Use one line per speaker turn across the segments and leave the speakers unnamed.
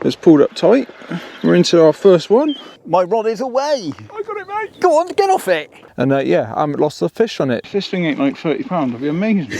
It's pulled up tight. We're into our first one.
My rod is away.
I got it, mate.
Go on, get off it.
And yeah, I haven't lost a fish on it. If this thing ain't like £30, that'd be amazing.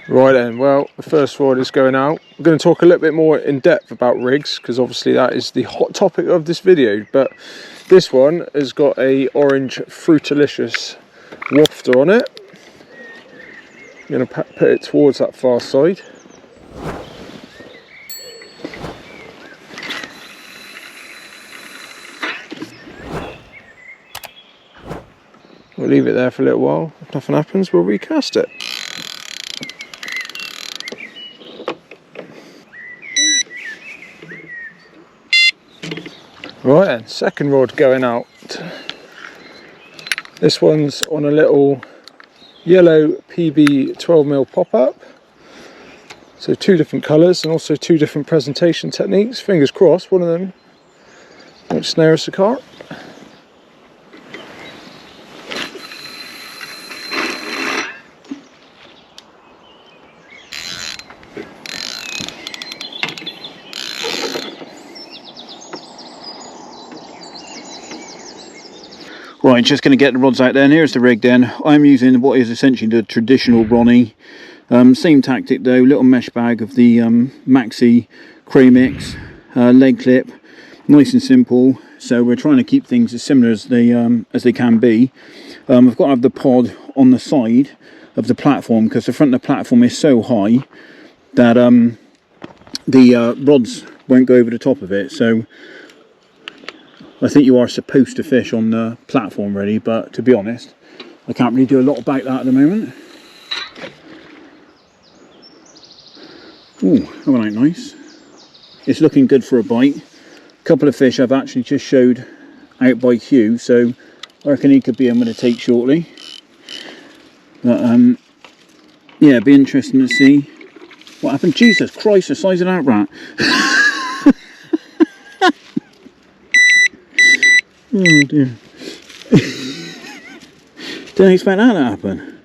Right then, well, the first rod is going out. I'm going to talk a little bit more in depth about rigs, because obviously that is the hot topic of this video. But this one has got a orange Fruitalicious wafter on it. I'm going to put it towards that far side. We'll leave it there for a little while. If nothing happens, we'll recast it. Right then, second rod going out. This one's on a little yellow PB 12mm pop-up. So two different colours and also two different presentation techniques. Fingers crossed, one of them won't snare us a carp.
Right, just going to get the rods out there, and here's the rig then. I'm using what is essentially the traditional Ronnie. Same tactic though, little mesh bag of the Maxi Cray Mix, leg clip, nice and simple. So we're trying to keep things as similar as they can be. I've got to have the pod on the side of the platform, because the front of the platform is so high that the rods won't go over the top of it. So I think you are supposed to fish on the platform really, but to be honest, I can't really do a lot about that at the moment. Ooh, that went out nice. It's looking good for a bite. A couple of fish I've actually just showed out by Hugh, so I reckon he could be in with a take shortly. But yeah, it'd be interesting to see what happened. Jesus Christ, the size of that rat. Oh dear. Didn't expect that to happen.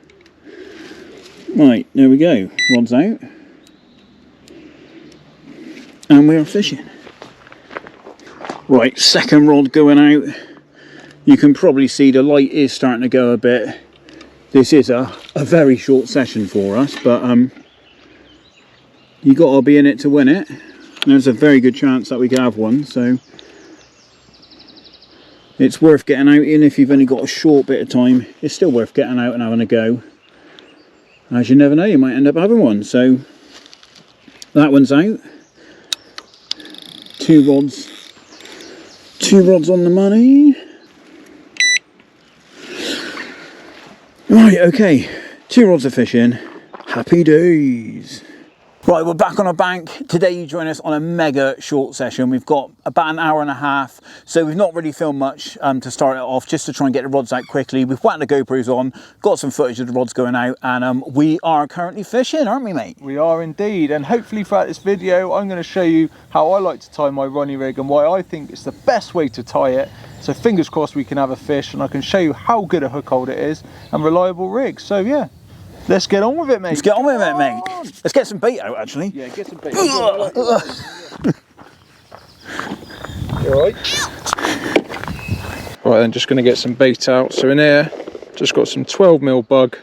Right, there we go. Rod's out. And we are fishing. Right, second rod going out. You can probably see the light is starting to go a bit. This is a very short session for us, but you got to be in it to win it. There's a very good chance that we can have one, so it's worth getting out in. If you've only got a short bit of time, it's still worth getting out and having a go, as you never know, you might end up having one. So that one's out. Two rods on the money. Right, okay, two rods of fishing. Happy days. Right, we're back on a bank. Today you join us on a mega short session. We've got about an hour and a half, so we've not really filmed much to start it off, just to try and get the rods out quickly. We've whacked the GoPros on, got some footage of the rods going out, and we are currently fishing, aren't we, mate?
We are indeed, and hopefully throughout this video I'm going to show you how I like to tie my Ronnie rig and why I think it's the best way to tie it. So fingers crossed we can have a fish, and I can show you how good a hook hold it is and reliable rig. So yeah, let's get on with it, mate.
Let's get on with it, mate. Let's get some bait out, actually.
Yeah, get some bait. You alright? Right then, just going to get some bait out. So in here, just got some 12mm bug,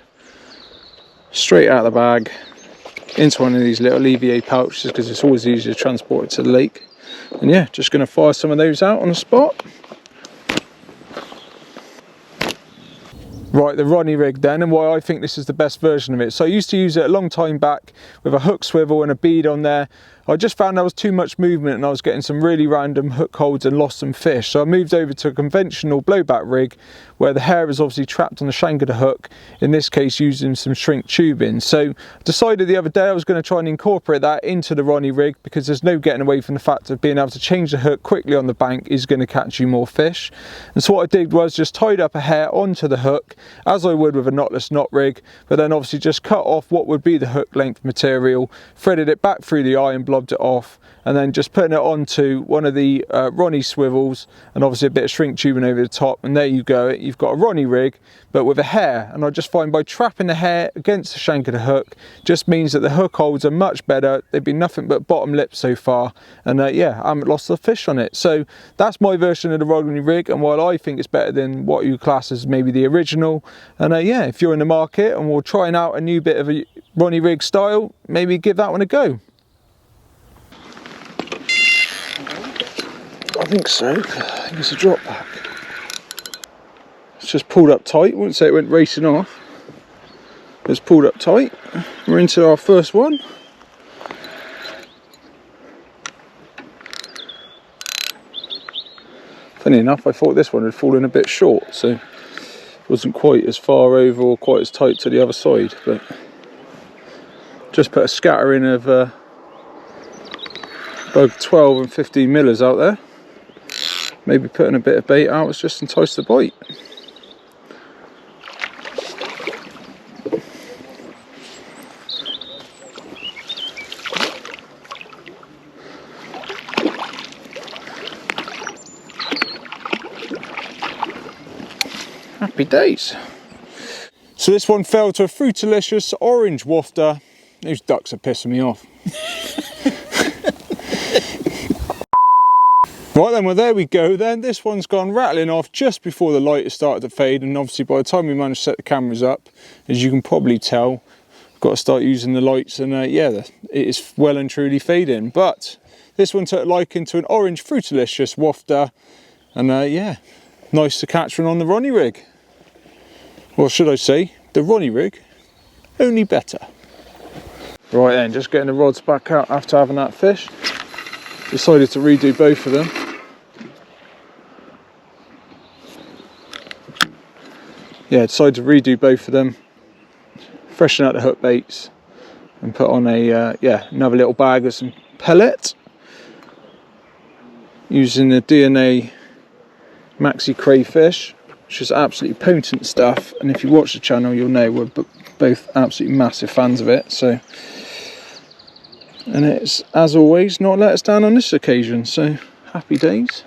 straight out of the bag, into one of these little EVA pouches, because it's always easier to transport it to the lake. And yeah, just going to fire some of those out on the spot. Right, the Ronnie rig then, and why I think this is the best version of it. So I used to use it a long time back with a hook swivel and a bead on there. I just found there was too much movement and I was getting some really random hook holds and lost some fish. So I moved over to a conventional blowback rig where the hair is obviously trapped on the shank of the hook, in this case using some shrink tubing. So I decided the other day I was going to try and incorporate that into the Ronnie rig, because there's no getting away from the fact of being able to change the hook quickly on the bank is going to catch you more fish. And so what I did was just tied up a hair onto the hook as I would with a knotless knot rig, but then obviously just cut off what would be the hook length material, threaded it back through the eye and blobbed it off, and then just putting it onto one of the Ronnie swivels and obviously a bit of shrink tubing over the top, and there you go, you've got a Ronnie rig but with a hair. And I just find by trapping the hair against the shank of the hook just means that the hook holds are much better. They've been nothing but bottom lip so far, and yeah, I haven't lost a fish on it. So that's my version of the Ronnie rig, and while I think it's better than what you class as maybe the original, and yeah, if you're in the market and we're trying out a new bit of a Ronnie rig style, maybe give that one a go. I think so. I think it's a drop back. It's just pulled up tight. I wouldn't say it went racing off. It's pulled up tight. We're into our first one. Funny enough, I thought this one had fallen a bit short, so it wasn't quite as far over or quite as tight to the other side. But just put a scattering of both 12 and 15 millers out there. Maybe putting a bit of bait out has just enticed the bite. Happy days. So this one fell to a Fruitalicious orange wafter. Those ducks are pissing me off. Right then, well there we go then. This one's gone rattling off just before the light has started to fade, and obviously by the time we managed to set the cameras up, as you can probably tell, I've got to start using the lights, and yeah, it is well and truly fading. But this one took liking to an orange Fruitalicious wafter, and yeah, nice to catch one on the Ronnie rig. Well, should I say, the Ronnie rig, only better. Right then, just getting the rods back out after having that fish. Decided to redo both of them. Yeah, decided to redo both of them, freshen out the hook baits, and put on a yeah, another little bag of some pellet using the DNA Maxi crayfish, which is absolutely potent stuff. And if you watch the channel, you'll know we're both absolutely massive fans of it. So, and it's, as always, not let us down on this occasion. So happy days.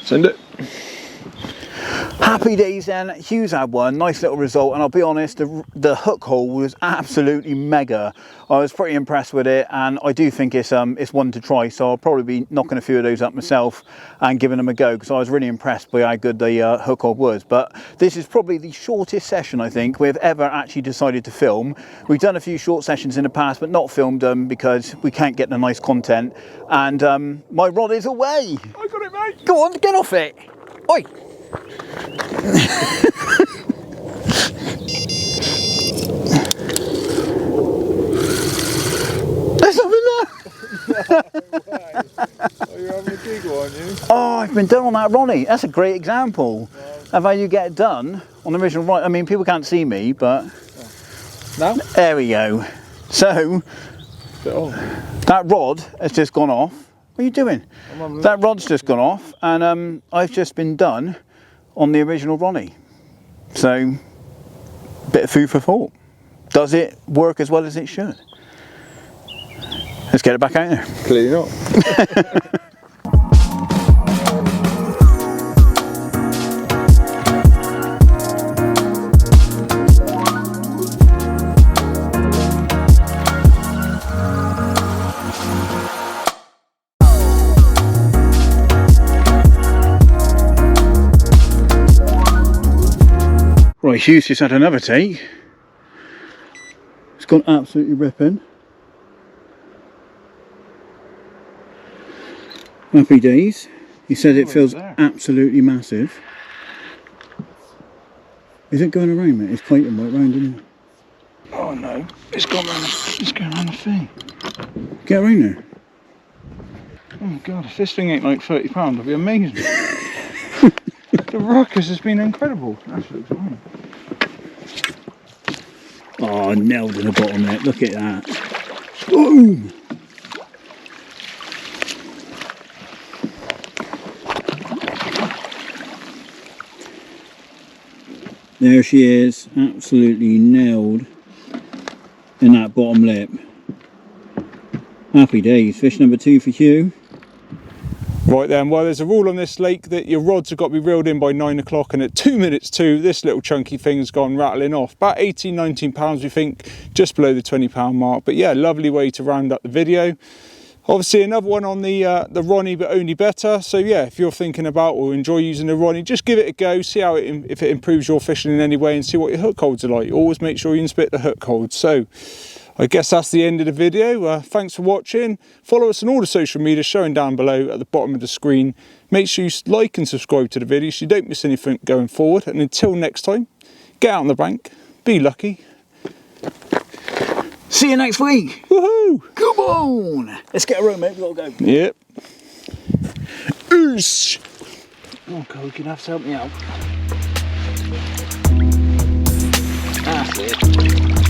Send it.
Happy days then. Hugh's had one, nice little result, and I'll be honest, the hook hole was absolutely mega. I was pretty impressed with it, and I do think it's one to try, so I'll probably be knocking a few of those up myself and giving them a go, because I was really impressed by how good the hook hole was. But this is probably the shortest session I think we've ever actually decided to film. We've done a few short sessions in the past, but not filmed them because we can't get the nice content, and my rod is away.
I got it, mate.
Go on, get off it. Oi. There's something there.
No way. Oh, you're having a giggle, aren't you?
Oh, I've been done on that Ronnie. That's a great example of how you get done on the original Ronnie. I mean, people can't see me, but
now
there we go. So that rod has just gone off. What are you doing? That rod's just gone off, and I've just been done on the original Ronnie. So, bit of food for thought. Does it work as well as it should? Let's get it back out there.
clearly not.
Right, Hugh's just had another take. It's gone absolutely ripping. Happy days. He said it feels absolutely massive. Is it going around, mate? It's quaking right round, isn't it?
Oh no, it's going around the thing.
Get around there.
Oh god, if this thing ain't like £30, I'll be amazed. The ruckus has been incredible. Absolutely fine.
Oh, nailed in the bottom there. Look at that. Boom! There she is, absolutely nailed in that bottom lip. Happy days. Fish number 2 for Hugh.
Right then, well, there's a rule on this lake that your rods have got to be reeled in by 9 o'clock, and at 2 minutes to, this little chunky thing's gone rattling off. About 18, 19 pounds, we think, just below the £20 mark. But yeah, lovely way to round up the video. Obviously another one on the Ronnie, but only better. So yeah, if you're thinking about or enjoy using the Ronnie, just give it a go, see how if it improves your fishing in any way, and see what your hook holds are like. Always make sure you inspect the hook holds. So I guess that's the end of the video. Thanks for watching. Follow us on all the social media showing down below at the bottom of the screen. Make sure you like and subscribe to the video so you don't miss anything going forward. And until next time, get out on the bank, be lucky.
See you next week.
Woohoo!
Come on. Let's get a room, mate. We've got to go.
Yep. Oosh.
Oh, God, you're going to have to help me out. That's it.